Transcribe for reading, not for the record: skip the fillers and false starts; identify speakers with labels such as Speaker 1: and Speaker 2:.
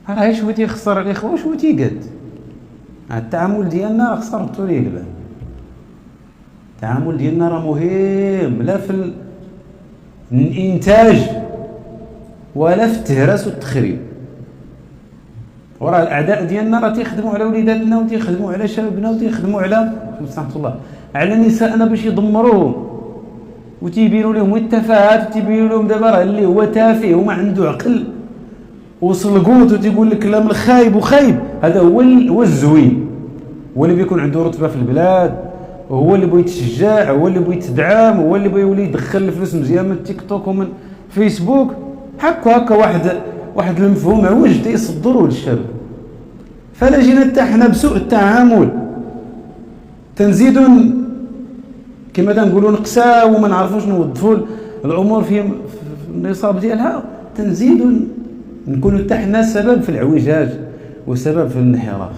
Speaker 1: راه شويه تيخسر الاخوه وشويه تيقاد. التعامل ديالنا راه خسرتو ليه البال. التعامل ديالنا راه مهم، لا في الانتاج ولا في التهراس والتخريب. وراه الاعداء ديالنا راه تيخدموا على وليداتنا وتيخدموا على شبابنا وتيخدموا على سبحان الله على نسائنا باش يدمروهم، وتيبينوا لهم التفاهات، وتيبينوا لهم دابا راه اللي هو تافه وما عنده عقل وصلقوت وتيقول لك لا من خايب وخايب، هذا هو الزوين، هو اللي بيكون عنده رتبه في البلاد، وهو اللي بغى يتشجع، هو اللي بغى يتدعم، هو اللي بغى يولي يدخل الفلوس مزيان من التيك توك ومن فيسبوك. هكا واحد المفهوم عوج تيصدروا للشباب. فلا جينا حتى حنا بسوء التعامل تنزيدوا كما تنقولوا نقساو وما نعرفوش نوظفوا الامور في النصاب ديالها، تنزيدوا نكونوا حتى حنا سبب في العوجاج وسبب في الانحراف.